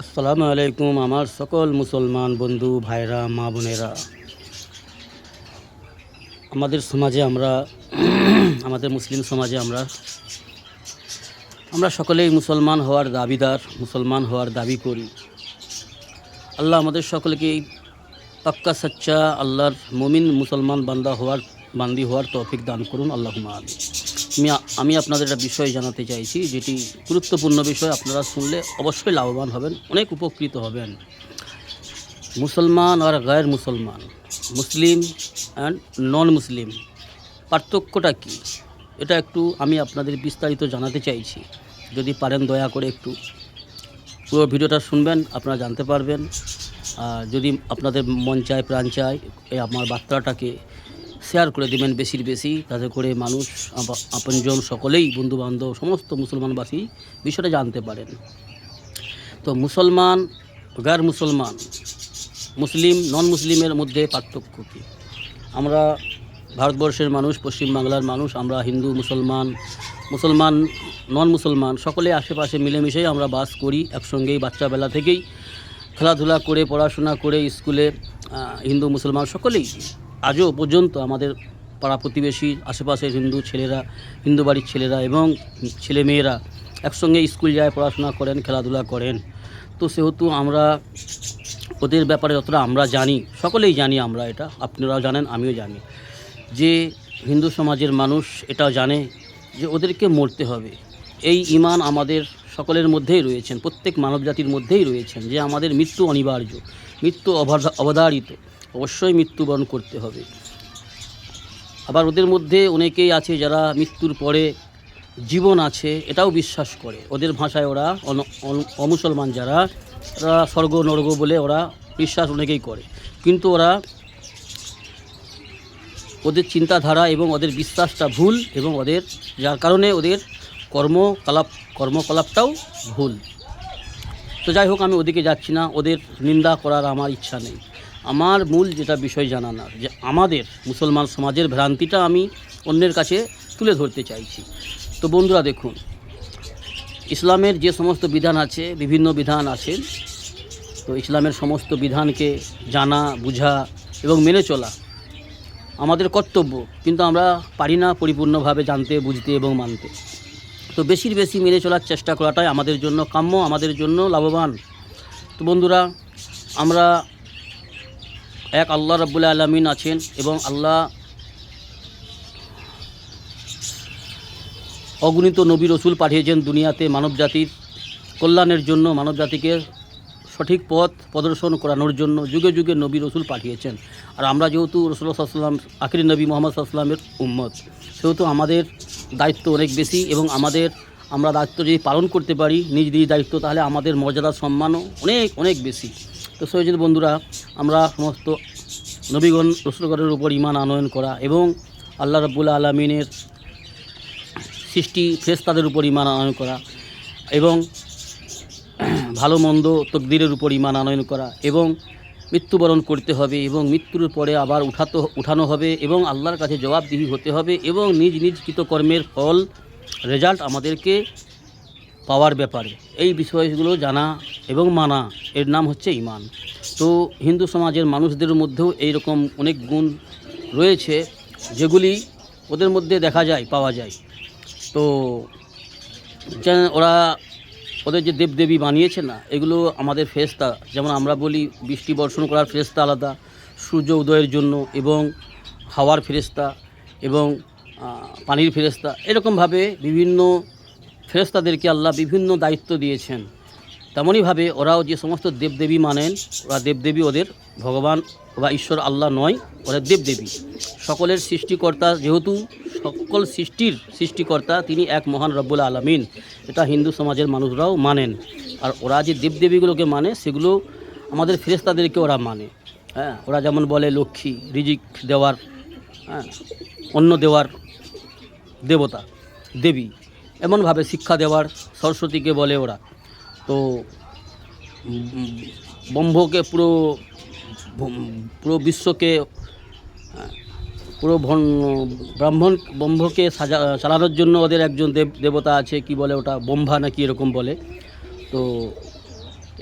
আসসালামু আলাইকুম আমার সকল মুসলমান বন্ধু ভাইরা মা বোনেরা। আমাদের সমাজে আমরা আমাদের মুসলিম সমাজে আমরা সকলেই মুসলমান হওয়ার দাবিদার, মুসলমান হওয়ার দাবি করি। আল্লাহ আমাদের সকলকে এই পাক্কা সচ্চা আল্লাহর মুমিন মুসলমান বান্দি হওয়ার তৌফিক দান করুন, আল্লাহুম্মা আমিন। আমি আপনাদের একটা বিষয় জানাতে চাইছি, যেটি গুরুত্বপূর্ণ বিষয়। আপনারা শুনলে অবশ্যই লাভবান হবেন, অনেক উপকৃত হবেন। মুসলমান আর গায়ের মুসলমান, মুসলিম অ্যান্ড নন মুসলিম, পার্থক্যটা কী, এটা একটু আমি আপনাদের বিস্তারিত জানাতে চাইছি। যদি পারেন দয়া করে একটু পুরো ভিডিওটা শুনবেন, আপনারা জানতে পারবেন। আর যদি আপনাদের মন চায়, প্রাণ চায়, এই আমার বার্তাটাকে শেয়ার করে দেবেন বেশির বেশি, তাতে করে মানুষ আপনজন সকলেই, বন্ধুবান্ধব, সমস্ত মুসলমানবাসী বিষয়টা জানতে পারেন। তো মুসলমান, গায়ের মুসলমান, মুসলিম, নন মুসলিমের মধ্যে পার্থক্য কী? আমরা ভারতবর্ষের মানুষ, পশ্চিমবাংলার মানুষ, আমরা হিন্দু, মুসলমান, নন মুসলমান সকলে আশেপাশে মিলেমিশেই আমরা বাস করি একসঙ্গেই। বাচ্চাবেলা থেকেই খেলাধুলা করে, পড়াশোনা করে, স্কুলে হিন্দু মুসলমান সকলেই আজও পর্যন্ত আমাদের পাড়া প্রতিবেশী, আশেপাশের হিন্দু বাড়ির ছেলেরা এবং ছেলেমেয়েরা একসঙ্গে স্কুল যায়, পড়াশোনা করেন, খেলাধুলা করেন। তো সেহেতু আমরা ওদের ব্যাপারে যতটা আমরা জানি, সকলেই জানি, আমরা এটা আপনারাও জানেন, আমিও জানি, যে হিন্দু সমাজের মানুষ এটাও জানে যে ওদেরকে মরতে হবে। এই ঈমান আমাদের সকলের মধ্যেই রয়েছেন, প্রত্যেক মানবজাতির মধ্যেই রয়েছেন, যে আমাদের মৃত্যু অনিবার্য, মৃত্যু অবধারিত, অবশ্যই মৃত্যুবরণ করতে হবে। আবার ওদের মধ্যে অনেকেই আছে যারা মৃত্যুর পরে জীবন আছে এটাও বিশ্বাস করে। ওদের ভাষায় ওরা অমুসলমান যারা, ওরা স্বর্গ নরক বলে ওরা বিশ্বাস অনেকেই করে, কিন্তু ওদের চিন্তাধারা এবং ওদের বিশ্বাসটা ভুল, এবং যার কারণে ওদের কর্মকলাপটাও ভুল। তো যাই হোক, আমি ওদিকে যাচ্ছি না, ওদের নিন্দা করার আমার ইচ্ছা নেই। আমার মূল যেটা বিষয় জানানোর, যে আমাদের মুসলমান সমাজের ভ্রান্তিটা আমি অন্যের কাছে তুলে ধরতে চাইছি। তো বন্ধুরা দেখুন, ইসলামের যে সমস্ত বিধান আছে, বিভিন্ন বিধান আছে, তো ইসলামের সমস্ত বিধানকে জানা, বুঝা এবং মেনে চলা আমাদের কর্তব্য, কিন্তু আমরা পারি না পরিপূর্ণভাবে জানতে, বুঝতে এবং মানতে। তো বেশি মেনে চলার চেষ্টা করাটাই আমাদের জন্য কাম্য, আমাদের জন্য লাভবান। তো বন্ধুরা, আমরা এক আল্লাহ রাব্বুল আলামিন আছেন, এবং আল্লাহ অগণিত নবী রসুল পাঠিয়েছেন দুনিয়াতে মানবজাতির কল্যাণের জন্য, মানবজাতিকে সঠিক পথ প্রদর্শন করানোর জন্য যুগে যুগে নবী রসুল পাঠিয়েছেন। আর আমরা যেহেতু রাসূলুল্লাহ সাল্লাল্লাহু আলাইহি ওয়াসাল্লাম আখিরি নবী মুহাম্মদ সাল্লাল্লাহু আলাইহি ওয়াসাল্লামের উম্মত, সেহেতু আমাদের দায়িত্ব অনেক বেশি, এবং আমরা দায়িত্ব যদি পালন করতে পারি, নিজ দায়িত্ব, তাহলে আমাদের মর্যাদা সম্মানও অনেক অনেক বেশি। তো সেই জন্য বন্ধুরা, আমরা সমস্ত নবীগণ রসুলগণের উপর ঈমান আনয়ন করা, এবং আল্লাহ রাব্বুল আলামিনের সৃষ্টি ফেরেশতাদের উপর ঈমান আনয়ন করা, এবং ভালো মন্দ তকদিরের উপর ঈমান আনয়ন করা, এবং মৃত্যুবরণ করতে হবে, এবং মৃত্যুর পরে আবার উঠানো হবে, এবং আল্লাহর কাছে জবাবদিহি হতে হবে, এবং নিজ কৃতকর্মের ফল, রেজাল্ট আমাদেরকে পাওয়ার ব্যাপারে এই বিষয়গুলো জানা এবং মানা, এর নাম হচ্ছে ঈমান। তো হিন্দু সমাজের মানুষদের মধ্যেও এইরকম অনেক গুণ রয়েছে, যেগুলি ওদের মধ্যে দেখা যায়, পাওয়া যায়। তো ওদের যে দেবদেবী বানিয়েছে না, এগুলো আমাদের ফেরেশতা, যেমন আমরা বলি বৃষ্টি বর্ষণ করার ফেরেশতা আলাদা, সূর্য উদয়ের জন্য, এবং হাওয়ার ফেরেশতা, এবং পানির ফেরেশতা, এরকমভাবে বিভিন্ন ফেরেশতাদেরকে আল্লাহ বিভিন্ন দায়িত্ব দিয়েছেন। তেমনইভাবে ওরাও যে সমস্ত দেবদেবী মানেন, ওরা দেবদেবী, ওদের ভগবান বা ঈশ্বর আল্লাহ নয়, ওরা দেবদেবী। সকলের সৃষ্টিকর্তা, যেহেতু সকল সৃষ্টিকর্তা তিনি এক মহান রব্বুল আলামিন, এটা হিন্দু সমাজের মানুষরাও মানেন। আর ওরা যে দেবদেবীগুলোকে মানে, সেগুলো আমাদের ফেরেশতাদেরকে ওরা মানে। হ্যাঁ, ওরা যেমন বলে লক্ষ্মী, রিজিক দেওয়ার, অন্ন দেওয়ার দেবতা, দেবী, এমনভাবে শিক্ষা দেওয়ার সরস্বতীকে বলে ওরা। তো ব্রহ্মকে পুরো বিশ্বকে, পুরো ব্রহ্মকে চালানোর জন্য ওদের একজন দেবতা আছে, কি বলে ওটা, ব্রহ্মা নাকি এরকম বলে। তো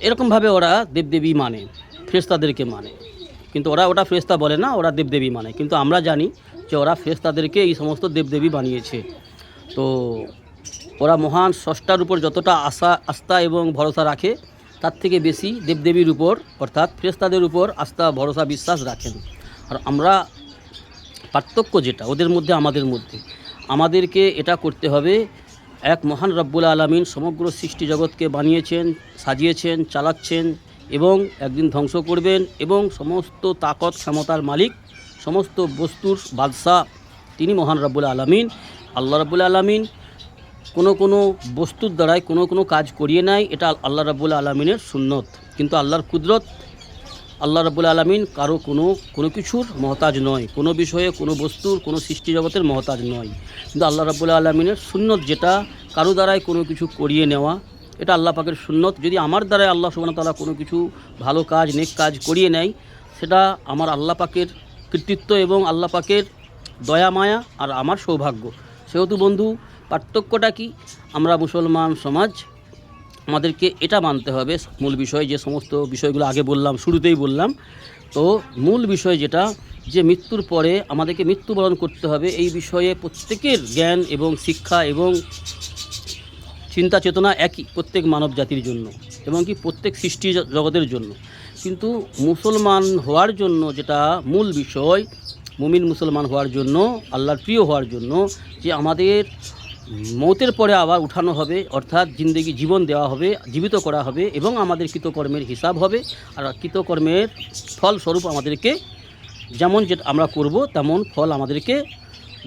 এরকমভাবে ওরা দেবদেবী মানে, ফেরেশতাদেরকে মানে, কিন্তু ওরা ওটা ফেরেশতা বলে না, ওরা দেবদেবী মানে। কিন্তু আমরা জানি যে ওরা ফেরেশতাদেরকে এই সমস্ত দেবদেবী বানিয়েছে। তো ওরা মহান স্রষ্টার উপর যতটা আস্থা এবং ভরসা রাখে, তার থেকে বেশি দেবদেবীর উপর অর্থাৎ ফেরেশতাদের উপর আস্থা ভরসা বিশ্বাস রাখেন। আর আমরা পার্থক্য যেটা ওদের মধ্যে আমাদের মধ্যে, আমাদেরকে এটা করতে হবে, এক মহান রব্বুল আলামিন সমগ্র সৃষ্টি জগৎকে বানিয়েছেন, সাজিয়েছেন, চালাচ্ছেন এবং একদিন ধ্বংস করবেন, এবং সমস্ত তাকত ক্ষমতার মালিক, সমস্ত বস্তুর বাদশা তিনি মহান রব্বুল আলামিন। আল্লাহ রব্বুল আলামিন কোনো বস্তুর দ্বারাই কোনো কাজ করিয়ে নেয়, এটা আল্লাহ রব্বুল আলামিনের সুন্নত। কিন্তু আল্লাহর কুদরত, আল্লাহ রব্বুল আলামিন কারো কোনো কিছুর মহতাজ নয়, কোনো বিষয়ে কোনো বস্তুর কোনো সৃষ্টি জগতের মহতাজ নয়। কিন্তু আল্লাহ রব্বুল আলামিনের সুন্নত যেটা, কারো দ্বারাই কোনো কিছু করিয়ে নেওয়া, এটা আল্লাহ পাকের সুন্নত। যদি আমার দ্বারাই আল্লাহ সুবহানাহু ওয়া তাআলা কোনো কিছু ভালো কাজ, নেক কাজ করিয়ে নেয়, সেটা আমার আল্লাহ পাকের কৃতিত্ব এবং আল্লাহ পাকের দয়া মায়া আর আমার সৌভাগ্য। সেহেতু বন্ধু, পার্থক্যটা কি? আমরা মুসলমান সমাজ, আমাদেরকে এটা মানতে হবে মূল বিষয়, যে সমস্ত বিষয়গুলো আগে বললাম, শুরুতেই বললাম। তো মূল বিষয় যেটা, যে মৃত্যুর পরে আমাদেরকে মৃত্যুবরণ করতে হবে, এই বিষয়ে প্রত্যেকের জ্ঞান এবং শিক্ষা এবং চিন্তা চেতনা একই প্রত্যেক মানব জাতির জন্য, এবং কি প্রত্যেক সৃষ্টি জগতের জন্য। কিন্তু মুসলমান হওয়ার জন্য যেটা মূল বিষয়, মুমিন মুসলমান হওয়ার জন্য, আল্লাহর প্রিয় হওয়ার জন্য, যে আমাদের মৌতের পরে আবার উঠানো হবে, অর্থাৎ জীবন দেওয়া হবে, জীবিত করা হবে, এবং আমাদের কৃতকর্মের হিসাব হবে। আর কৃতকর্মের ফলস্বরূপ আমাদেরকে যেমন যেটা আমরা করব তেমন ফল আমাদেরকে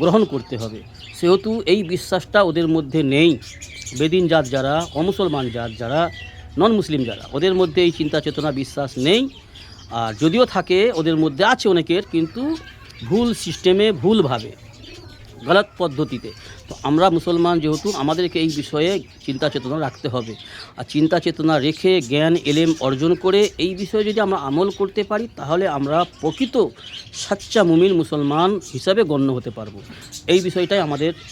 গ্রহণ করতে হবে। সেহেতু এই বিশ্বাসটা ওদের মধ্যে নেই। বেদিন জাত যারা, অমুসলমান জাত যারা, নন মুসলিম যারা, ওদের মধ্যে এই চিন্তা চেতনা বিশ্বাস নেই। আর যদিও থাকে, ওদের মধ্যে আছে অনেকের, কিন্তু ভুল সিস্টেমে, ভুলভাবে, গলত পদ্ধতিতে। তো আমরা মুসলমান যেহেতু, আমাদেরকে এই বিষয়ে চিন্তা চেতনা রাখতে হবে। আর চিন্তা চেতনা রেখে জ্ঞান এলেম অর্জন করে এই বিষয়ে যদি আমরা আমল করতে পারি, তাহলে আমরা প্রকৃত সাচ্চা মুমিন মুসলমান হিসাবে গণ্য হতে পারবো। এই বিষয়টাই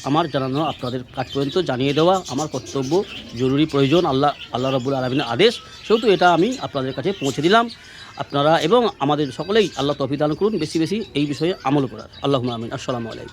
আমার জানানো, আপনাদের কাছ পর্যন্ত জানিয়ে দেওয়া আমার কর্তব্য, জরুরি, প্রয়োজন, আল্লাহ রাব্বুল আলামিনের আদেশ। সেহেতু এটা আমি আপনাদের কাছে পৌঁছে দিলাম। আপনারা এবং আমাদের সকলেই আল্লাহ তৌফিক দান করুন বেশি বেশি এই বিষয়ে আমল করার। আল্লাহুম্মা আমিন। আসসালামু আলাইকুম।